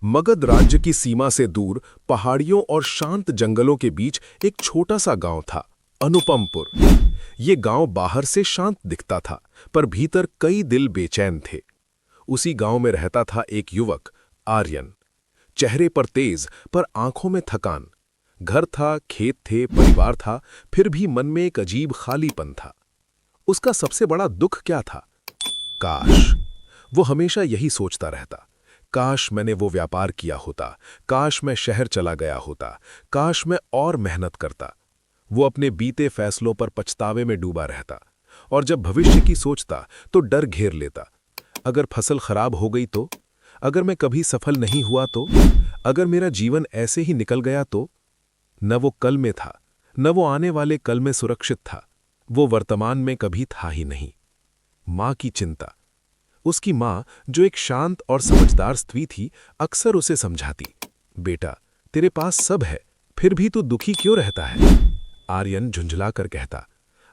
मगध राज्य की सीमा से दूर पहाड़ियों और शांत जंगलों के बीच एक छोटा सा गांव था, अनुपमपुर। ये गांव बाहर से शांत दिखता था, पर भीतर कई दिल बेचैन थे। उसी गांव में रहता था एक युवक, आर्यन। चेहरे पर तेज, पर आंखों में थकान। घर था, खेत थे, परिवार था, फिर भी मन में एक अजीब खालीपन था। उसका सबसे बड़ा दुख क्या था? काश, वो हमेशा यही सोचता रहता, काश मैंने वो व्यापार किया होता, काश मैं शहर चला गया होता, काश मैं और मेहनत करता। वो अपने बीते फैसलों पर पछतावे में डूबा रहता, और जब भविष्य की सोचता तो डर घेर लेता। अगर फसल खराब हो गई तो? अगर मैं कभी सफल नहीं हुआ तो? अगर मेरा जीवन ऐसे ही निकल गया तो? न वो कल में था, न वो आने वाले कल में सुरक्षित था। वो वर्तमान में कभी था ही नहीं। माँ की चिंता। उसकी माँ, जो एक शांत और समझदार स्त्री थी, अक्सर उसे समझाती, बेटा, तेरे पास सब है, फिर भी तू दुखी क्यों रहता है? आर्यन झुंझला कर कहता,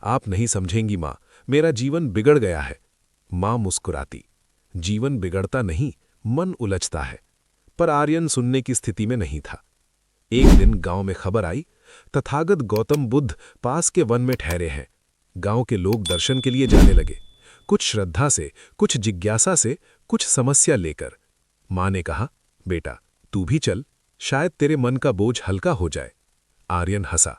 आप नहीं समझेंगी माँ, मेरा जीवन बिगड़ गया है। माँ मुस्कुराती, जीवन बिगड़ता नहीं, मन उलझता है। पर आर्यन सुनने की स्थिति में नहीं था। एक दिन गांव में खबर आई, तथागत गौतम बुद्ध पास के वन में ठहरे हैं। गांव के लोग दर्शन के लिए जाने लगे, कुछ श्रद्धा से, कुछ जिज्ञासा से, कुछ समस्या लेकर। मां ने कहा, बेटा, तू भी चल, शायद तेरे मन का बोझ हल्का हो जाए। आर्यन हंसा,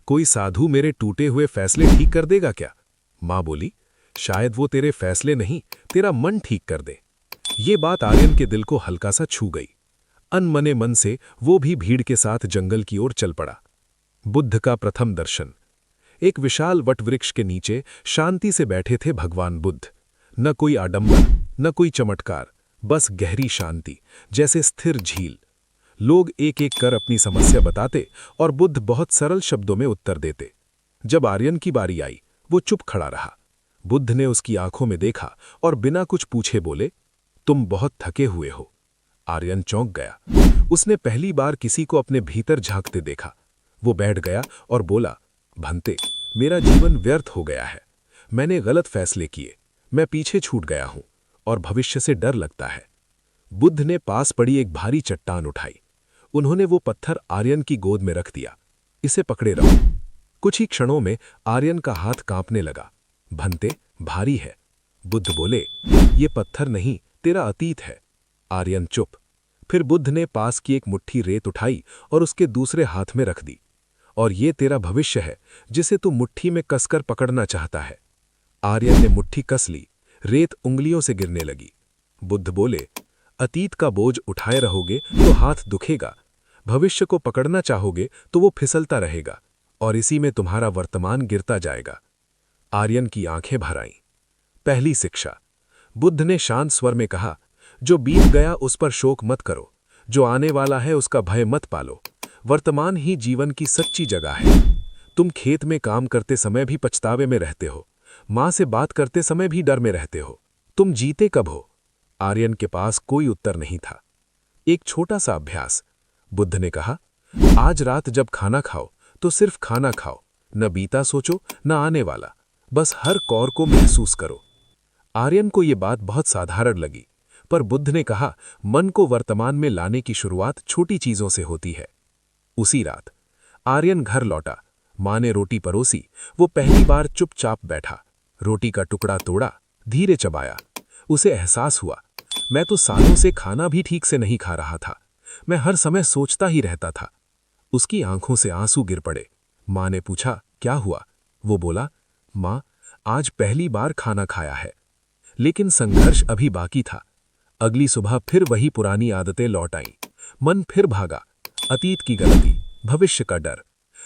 कोई साधु मेरे टूटे हुए फैसले ठीक कर देगा क्या? मां बोली, शायद वो तेरे फैसले नहीं, तेरा मन ठीक कर दे। ये बात आर्यन के दिल को हल्का सा छू गई। अनमने मन से वो भी भीड़ के साथ जंगल की ओर चल पड़ा। बुद्ध का प्रथम दर्शन। एक विशाल वटवृक्ष के नीचे शांति से बैठे थे भगवान बुद्ध। न कोई आडंबर, न कोई चमत्कार, बस गहरी शांति, जैसे स्थिर झील। लोग एक एक कर अपनी समस्या बताते और बुद्ध बहुत सरल शब्दों में उत्तर देते। जब आर्यन की बारी आई, वो चुप खड़ा रहा। बुद्ध ने उसकी आंखों में देखा और बिना कुछ पूछे बोले, तुम बहुत थके हुए हो। आर्यन चौंक गया। उसने पहली बार किसी को अपने भीतर झांकते देखा। वो बैठ गया और बोला, भंते, मेरा जीवन व्यर्थ हो गया है। मैंने गलत फैसले किए, मैं पीछे छूट गया हूं और भविष्य से डर लगता है। बुद्ध ने पास पड़ी एक भारी चट्टान उठाई। उन्होंने वो पत्थर आर्यन की गोद में रख दिया। इसे पकड़े रहो। कुछ ही क्षणों में आर्यन का हाथ कांपने लगा। भंते, भारी है। बुद्ध बोले, ये पत्थर नहीं, तेरा अतीत है। आर्यन चुप। फिर बुद्ध ने पास की एक मुट्ठी रेत उठाई और उसके दूसरे हाथ में रख दी। और ये तेरा भविष्य है, जिसे तू मुट्ठी में कसकर पकड़ना चाहता है। आर्यन ने मुट्ठी कस ली। रेत उंगलियों से गिरने लगी। बुद्ध बोले, अतीत का बोझ उठाए रहोगे तो हाथ दुखेगा, भविष्य को पकड़ना चाहोगे तो वो फिसलता रहेगा, और इसी में तुम्हारा वर्तमान गिरता जाएगा। आर्यन की आंखें भर आईं। पहली शिक्षा। बुद्ध ने शांत स्वर में कहा, जो बीत गया उस पर शोक मत करो, जो आने वाला है उसका भय मत पालो। वर्तमान ही जीवन की सच्ची जगह है। तुम खेत में काम करते समय भी पछतावे में रहते हो, मां से बात करते समय भी डर में रहते हो। तुम जीते कब हो? आर्यन के पास कोई उत्तर नहीं था। एक छोटा सा अभ्यास। बुद्ध ने कहा, आज रात जब खाना खाओ तो सिर्फ खाना खाओ, न बीता सोचो, न आने वाला, बस हर कौर को महसूस करो। आर्यन को यह बात बहुत साधारण लगी, पर बुद्ध ने कहा, मन को वर्तमान में लाने की शुरुआत छोटी चीजों से होती है। उसी रात आर्यन घर लौटा। मां ने रोटी परोसी। वो पहली बार चुपचाप बैठा, रोटी का टुकड़ा तोड़ा, धीरे चबाया। उसे एहसास हुआ, मैं तो सालों से खाना भी ठीक से नहीं खा रहा था, मैं हर समय सोचता ही रहता था। उसकी आंखों से आंसू गिर पड़े। मां ने पूछा, क्या हुआ? वो बोला, मां, आज पहली बार खाना खाया है। लेकिन संघर्ष अभी बाकी था। अगली सुबह फिर वही पुरानी आदतें लौट आईं। मन फिर भागा, अतीत की गलती, भविष्य का डर।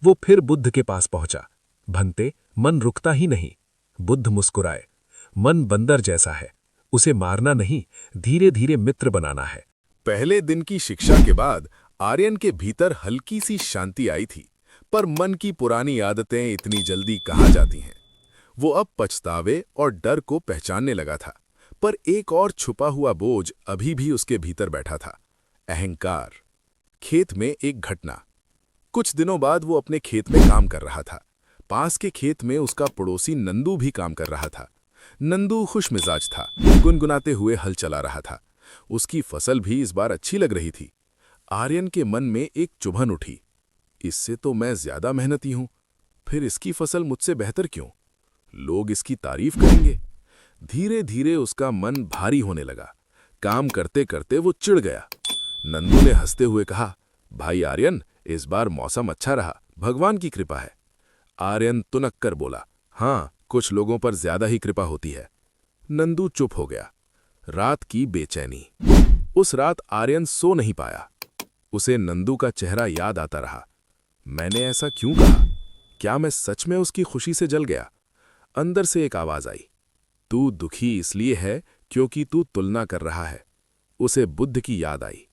वो फिर बुद्ध के पास पहुंचा। भंते, मन रुकता ही नहीं। बुद्ध मुस्कुराए, मन बंदर जैसा है, उसे मारना नहीं, धीरे धीरे मित्र बनाना है। पहले दिन की शिक्षा के बाद आर्यन के भीतर हल्की सी शांति आई थी, पर मन की पुरानी आदतें इतनी जल्दी कहाँ जाती हैं। वो अब पछतावे और डर को पहचानने लगा था, पर एक और छुपा हुआ बोझ अभी भी उसके भीतर बैठा था, अहंकार। खेत में एक घटना। कुछ दिनों बाद वो अपने खेत में काम कर रहा था। पास के खेत में उसका पड़ोसी नंदू भी काम कर रहा था। नंदू खुशमिजाज था, गुनगुनाते हुए हल चला रहा था। उसकी फसल भी इस बार अच्छी लग रही थी। आर्यन के मन में एक चुभन उठी, इससे तो मैं ज्यादा मेहनती हूं, फिर इसकी फसल मुझसे बेहतर क्यों? लोग इसकी तारीफ करेंगे। धीरे धीरे उसका मन भारी होने लगा। काम करते करते वो चिढ़ गया। नंदू ने हंसते हुए कहा, भाई आर्यन, इस बार मौसम अच्छा रहा, भगवान की कृपा है। आर्यन तुनक कर बोला, हाँ, कुछ लोगों पर ज्यादा ही कृपा होती है। नंदू चुप हो गया। रात की बेचैनी। उस रात आर्यन सो नहीं पाया। उसे नंदू का चेहरा याद आता रहा। मैंने ऐसा क्यों कहा? क्या मैं सच में उसकी खुशी से जल गया? अंदर से एक आवाज आई, तू दुखी इसलिए है क्योंकि तू तुलना कर रहा है। उसे बुद्ध की याद आई।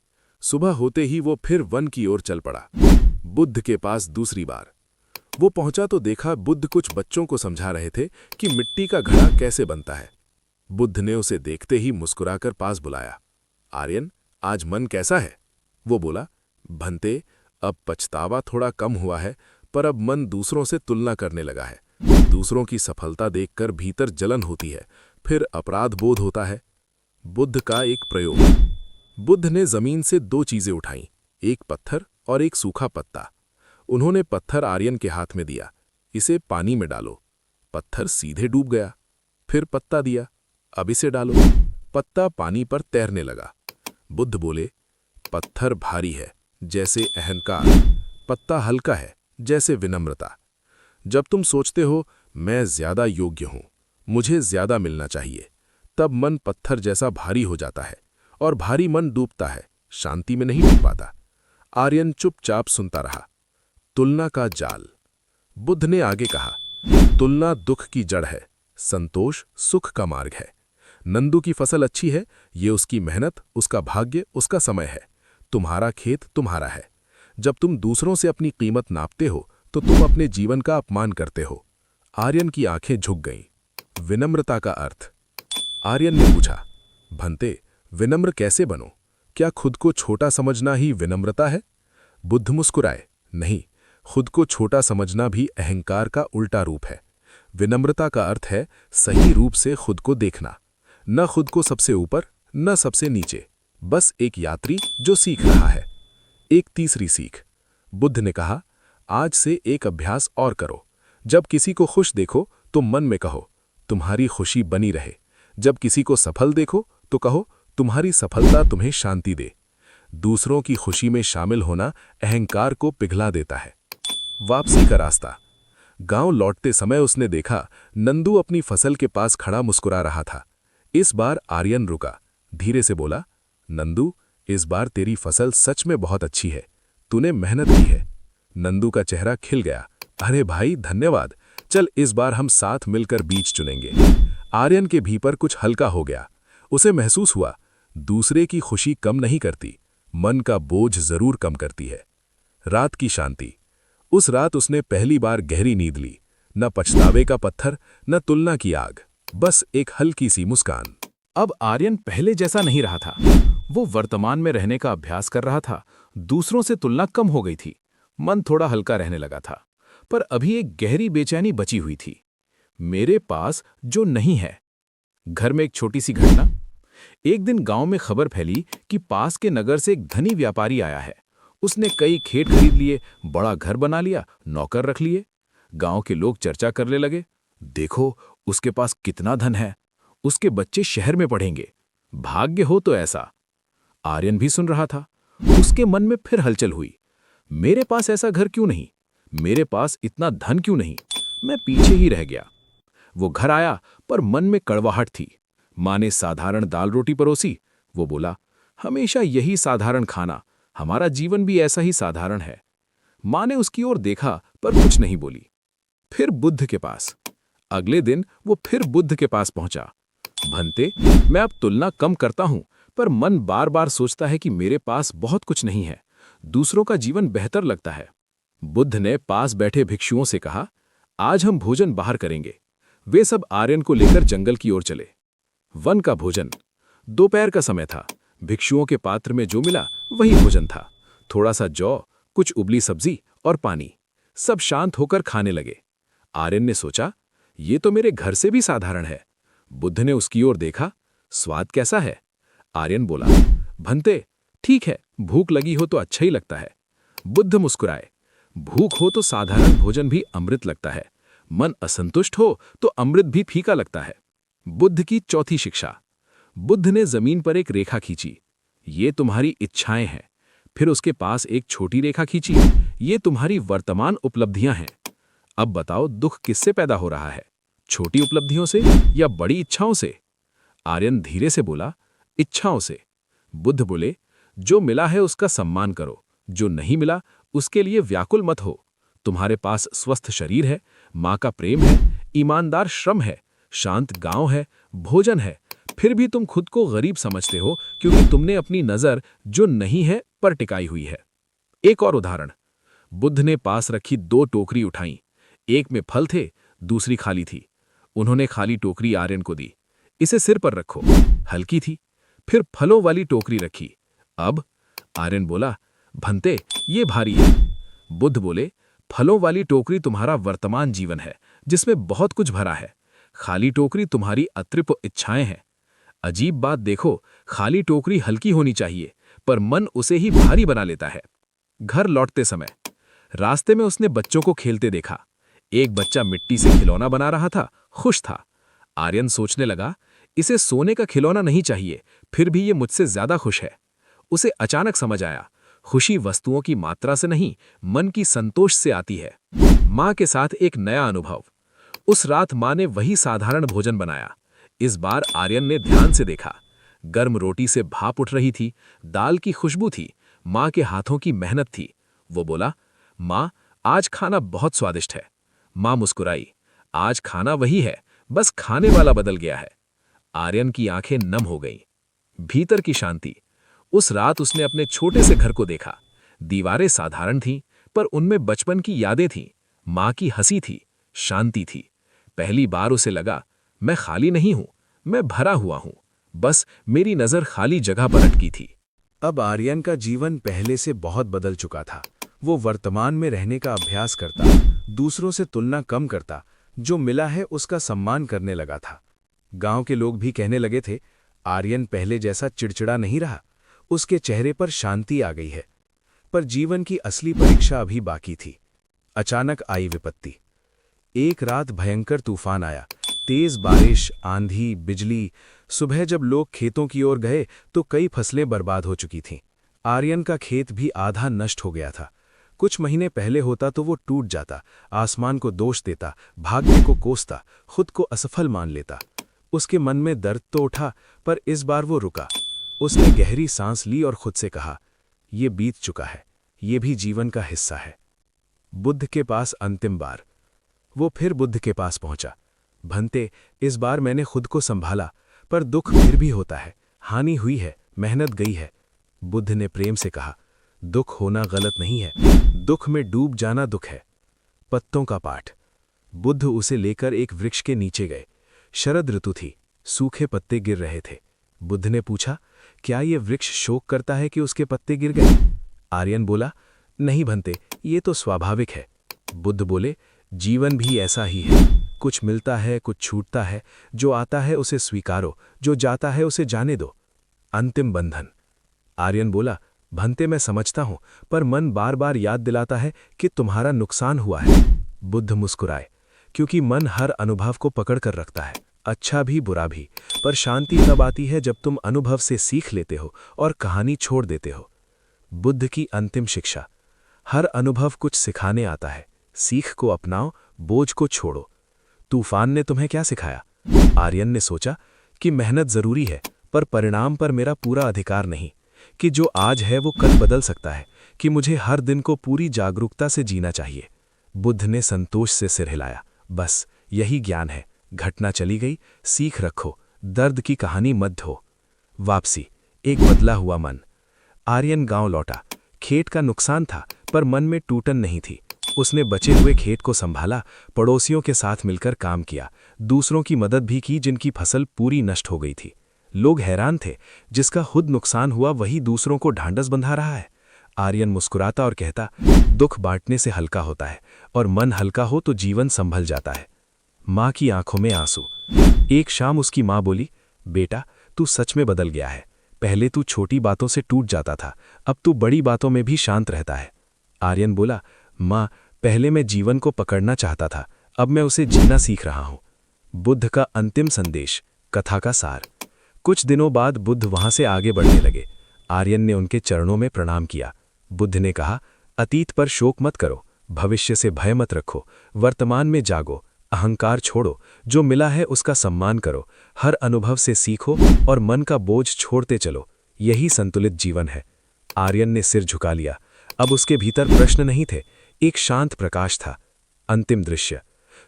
सुबह होते ही वो फिर वन की ओर चल पड़ा। बुद्ध के पास दूसरी बार वो पहुंचा तो देखा बुद्ध कुछ बच्चों को समझा रहे थे कि मिट्टी का घड़ा कैसे बनता है। बुद्ध ने उसे देखते ही मुस्कुराकर पास बुलाया। आर्यन, आज मन कैसा है? वो बोला, भंते, अब पछतावा थोड़ा कम हुआ है, पर अब मन दूसरों से तुलना करने लगा है। दूसरों की सफलता देखकर भीतर जलन होती है, फिर अपराध बोध होता है। बुद्ध का एक प्रयोग। बुद्ध ने जमीन से दो चीजें उठाईं, एक पत्थर और एक सूखा पत्ता। उन्होंने पत्थर आर्यन के हाथ में दिया, इसे पानी में डालो। पत्थर सीधे डूब गया। फिर पत्ता दिया, अब इसे डालो। पत्ता पानी पर तैरने लगा। बुद्ध बोले, पत्थर भारी है जैसे अहंकार, पत्ता हल्का है जैसे विनम्रता। जब तुम सोचते हो मैं ज्यादा योग्य हूं, मुझे ज्यादा मिलना चाहिए, तब मन पत्थर जैसा भारी हो जाता है और भारी मन डूबता है, शांति में नहीं डूब पाता। आर्यन चुपचाप सुनता रहा। तुलना का जाल। बुद्ध ने आगे कहा, तुलना दुख की जड़ है, संतोष सुख का मार्ग है। नंदू की फसल अच्छी है, ये उसकी मेहनत, उसका भाग्य, उसका समय है। तुम्हारा खेत तुम्हारा है। जब तुम दूसरों से अपनी कीमत नापते हो तो तुम अपने जीवन का अपमान करते हो। आर्यन की आंखें झुक गईं। विनम्रता का अर्थ। आर्यन ने पूछा, भंते, विनम्र कैसे बनो? क्या खुद को छोटा समझना ही विनम्रता है? बुद्ध मुस्कुराए, नहीं, खुद को छोटा समझना भी अहंकार का उल्टा रूप है। विनम्रता का अर्थ है सही रूप से खुद को देखना, न खुद को सबसे ऊपर न सबसे नीचे, बस एक यात्री जो सीख रहा है। एक तीसरी सीख। बुद्ध ने कहा, आज से एक अभ्यास और करो। जब किसी को खुश देखो तो मन में कहो, तुम्हारी खुशी बनी रहे। जब किसी को सफल देखो तो कहो, तुम्हारी सफलता तुम्हें शांति दे। दूसरों की खुशी में शामिल होना अहंकार को पिघला देता है। वापसी का रास्ता। गांव लौटते समय उसने देखा नंदू अपनी फसल के पास खड़ा मुस्कुरा रहा था। इस बार आर्यन रुका, धीरे से बोला, नंदू, इस बार तेरी फसल सच में बहुत अच्छी है, तूने मेहनत की है। नंदू का चेहरा खिल गया, अरे भाई धन्यवाद, चल इस बार हम साथ मिलकर बीज चुनेंगे। आर्यन के भीतर कुछ हल्का हो गया। उसे महसूस हुआ, दूसरे की खुशी कम नहीं करती, मन का बोझ जरूर कम करती है। रात की शांति। उस रात उसने पहली बार गहरी नींद ली। न पछतावे का पत्थर, न तुलना की आग, बस एक हल्की सी मुस्कान। अब आर्यन पहले जैसा नहीं रहा था। वो वर्तमान में रहने का अभ्यास कर रहा था। दूसरों से तुलना कम हो गई थी। मन थोड़ा हल्का रहने लगा था, पर अभी एक गहरी बेचैनी बची हुई थी। मेरे पास जो नहीं है। घर में एक छोटी सी घटना। एक दिन गांव में खबर फैली कि पास के नगर से एक धनी व्यापारी आया है। उसने कई खेत खरीद लिए, बड़ा घर बना लिया, नौकर रख लिए। गांव के लोग चर्चा करने लगे, देखो उसके पास कितना धन है, उसके बच्चे शहर में पढ़ेंगे, भाग्य हो तो ऐसा। आर्यन भी सुन रहा था। उसके मन में फिर हलचल हुई, मेरे पास ऐसा घर क्यों नहीं, मेरे पास इतना धन क्यों नहीं, मैं पीछे ही रह गया। वो घर आया, पर मन में कड़वाहट थी। माँ ने साधारण दाल रोटी परोसी। वो बोला, हमेशा यही साधारण खाना, हमारा जीवन भी ऐसा ही साधारण है। माँ ने उसकी ओर देखा, पर कुछ नहीं बोली। फिर बुद्ध के पास। अगले दिन वो फिर बुद्ध के पास पहुंचा। भंते, मैं अब तुलना कम करता हूं, पर मन बार बार सोचता है कि मेरे पास बहुत कुछ नहीं है, दूसरों का जीवन बेहतर लगता है। बुद्ध ने पास बैठे भिक्षुओं से कहा, आज हम भोजन बाहर करेंगे। वे सब आर्यन को लेकर जंगल की ओर चले। वन का भोजन। दोपहर का समय था। भिक्षुओं के पात्र में जो मिला वही भोजन था। थोड़ा सा जौ, कुछ उबली सब्जी और पानी। सब शांत होकर खाने लगे। आर्यन ने सोचा, ये तो मेरे घर से भी साधारण है। बुद्ध ने उसकी ओर देखा, स्वाद कैसा है? आर्यन बोला, भंते, ठीक है, भूख लगी हो तो अच्छा ही लगता है। बुद्ध मुस्कुराए, भूख हो तो साधारण भोजन भी अमृत लगता है, मन असंतुष्ट हो तो अमृत भी फीका लगता है। बुद्ध की चौथी शिक्षा। बुद्ध ने जमीन पर एक रेखा खींची, ये तुम्हारी इच्छाएं हैं। फिर उसके पास एक छोटी रेखा खींची, ये तुम्हारी वर्तमान उपलब्धियां हैं। अब बताओ, दुख किससे पैदा हो रहा है, छोटी उपलब्धियों से या बड़ी इच्छाओं से? आर्यन धीरे से बोला, इच्छाओं से। बुद्ध बोले, जो मिला है उसका सम्मान करो, जो नहीं मिला उसके लिए व्याकुल मत हो। तुम्हारे पास स्वस्थ शरीर है, माँ का प्रेम है, ईमानदार श्रम है, शांत गांव है, भोजन है, फिर भी तुम खुद को गरीब समझते हो क्योंकि तुमने अपनी नजर जो नहीं है पर टिकाई हुई है। एक और उदाहरण, बुद्ध ने पास रखी 2 टोकरी उठाई, एक में फल थे, दूसरी खाली थी। उन्होंने खाली टोकरी आर्यन को दी, इसे सिर पर रखो, हल्की थी। फिर फलों वाली टोकरी रखी। अब आर्यन बोला, भंते, ये भारी है। बुद्ध बोले, फलों वाली टोकरी तुम्हारा वर्तमान जीवन है जिसमें बहुत कुछ भरा है, खाली टोकरी तुम्हारी अतृप्त इच्छाएं हैं। अजीब बात देखो, खाली टोकरी हल्की होनी चाहिए पर मन उसे ही भारी बना लेता है। घर लौटते समय रास्ते में उसने बच्चों को खेलते देखा। एक बच्चा मिट्टी से खिलौना बना रहा था, खुश था। आर्यन सोचने लगा, इसे सोने का खिलौना नहीं चाहिए, फिर भी ये मुझसे ज्यादा खुश है। उसे अचानक समझ आया, खुशी वस्तुओं की मात्रा से नहीं, मन की संतोष से आती है। माँ के साथ एक नया अनुभव। उस रात माँ ने वही साधारण भोजन बनाया। इस बार आर्यन ने ध्यान से देखा, गर्म रोटी से भाप उठ रही थी, दाल की खुशबू थी, माँ के हाथों की मेहनत थी। वो बोला, माँ, आज खाना बहुत स्वादिष्ट है। माँ मुस्कुराई, आज खाना वही है, बस खाने वाला बदल गया है। आर्यन की आंखें नम हो गईं। भीतर की शांति। उस रात उसने अपने छोटे से घर को देखा। दीवारें साधारण थीं, पर उनमें बचपन की यादें थीं, माँ की हंसी थी, शांति थी। पहली बार उसे लगा, मैं खाली नहीं हूं, मैं भरा हुआ हूं, बस मेरी नजर खाली जगह पर अटकी थी। अब आर्यन का जीवन पहले से बहुत बदल चुका था। वो वर्तमान में रहने का अभ्यास करता, दूसरों से तुलना कम करता, जो मिला है उसका सम्मान करने लगा था। गांव के लोग भी कहने लगे थे, आर्यन पहले जैसा चिड़चिड़ा नहीं रहा, उसके चेहरे पर शांति आ गई है। पर जीवन की असली परीक्षा अभी बाकी थी। अचानक आई विपत्ति। एक रात भयंकर तूफान आया, तेज बारिश, आंधी, बिजली। सुबह जब लोग खेतों की ओर गए तो कई फसलें बर्बाद हो चुकी थीं। आर्यन का खेत भी आधा नष्ट हो गया था। कुछ महीने पहले होता तो वो टूट जाता, आसमान को दोष देता, भाग्य को कोसता, खुद को असफल मान लेता। उसके मन में दर्द तो उठा, पर इस बार वो रुका। उसने गहरी सांस ली और खुद से कहा, ये बीत चुका है, ये भी जीवन का हिस्सा है। बुद्ध के पास अंतिम बार। वो फिर बुद्ध के पास पहुंचा। भंते, इस बार मैंने खुद को संभाला, पर दुख फिर भी होता है, हानि हुई है, मेहनत गई है। बुद्ध ने प्रेम से कहा, दुख होना गलत नहीं है, दुख में डूब जाना दुख है। पत्तों का पाठ। बुद्ध उसे लेकर एक वृक्ष के नीचे गए। शरद ऋतु थी, सूखे पत्ते गिर रहे थे। बुद्ध ने पूछा, क्या ये वृक्ष शोक करता है कि उसके पत्ते गिर गए? आर्यन बोला, नहीं भंते, ये तो स्वाभाविक है। बुद्ध बोले, जीवन भी ऐसा ही है, कुछ मिलता है, कुछ छूटता है। जो आता है उसे स्वीकारो, जो जाता है उसे जाने दो। अंतिम बंधन। आर्यन बोला, भंते, मैं समझता हूं, पर मन बार बार याद दिलाता है कि तुम्हारा नुकसान हुआ है। बुद्ध मुस्कुराए, क्योंकि मन हर अनुभव को पकड़ कर रखता है, अच्छा भी बुरा भी। पर शांति तब आती है जब तुम अनुभव से सीख लेते हो और कहानी छोड़ देते हो। बुद्ध की अंतिम शिक्षा। हर अनुभव कुछ सिखाने आता है, सीख को अपनाओ, बोझ को छोड़ो। तूफान ने तुम्हें क्या सिखाया? आर्यन ने सोचा कि मेहनत जरूरी है, पर परिणाम पर मेरा पूरा अधिकार नहीं, कि जो आज है वो कल बदल सकता है, कि मुझे हर दिन को पूरी जागरूकता से जीना चाहिए। बुद्ध ने संतोष से सिर हिलाया, बस यही ज्ञान है। घटना चली गई, सीख रखो, दर्द की कहानी मत धो। वापसी। एक बदला हुआ मन। आर्यन गांव लौटा। खेत का नुकसान था, पर मन में टूटन नहीं थी। उसने बचे हुए खेत को संभाला, पड़ोसियों के साथ मिलकर काम किया, दूसरों की मदद भी की जिनकी फसल पूरी नष्ट हो गई थी। लोग हैरान थे, जिसका खुद नुकसान हुआ वही दूसरों को ढांढस बंधा रहा है। आर्यन मुस्कुराता और कहता, दुख बांटने से हल्का होता है, और मन हल्का हो तो जीवन संभल जाता है। माँ की आंखों में आंसू। एक शाम उसकी माँ बोली, बेटा, तू सच में बदल गया है, पहले तू छोटी बातों से टूट जाता था, अब तू बड़ी बातों में भी शांत रहता है। आर्यन बोला, माँ, पहले मैं जीवन को पकड़ना चाहता था, अब मैं उसे जीना सीख रहा हूँ। बुद्ध का अंतिम संदेश, कथा का सार। कुछ दिनों बाद बुद्ध वहां से आगे बढ़ने लगे। आर्यन ने उनके चरणों में प्रणाम किया। बुद्ध ने कहा, अतीत पर शोक मत करो, भविष्य से भय मत रखो, वर्तमान में जागो, अहंकार छोड़ो, जो मिला है उसका सम्मान करो, हर अनुभव से सीखो और मन का बोझ छोड़ते चलो। यही संतुलित जीवन है। आर्यन ने सिर झुका लिया। अब उसके भीतर प्रश्न नहीं थे, एक शांत प्रकाश था। अंतिम दृश्य,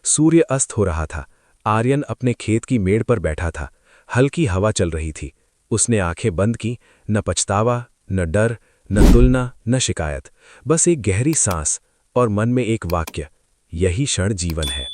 सूर्य अस्त हो रहा था। आर्यन अपने खेत की मेड़ पर बैठा था। हल्की हवा चल रही थी। उसने आंखें बंद की, न पछतावा, न डर, न तुलना, न शिकायत, बस एक गहरी सांस और मन में एक वाक्य, यही क्षण जीवन है।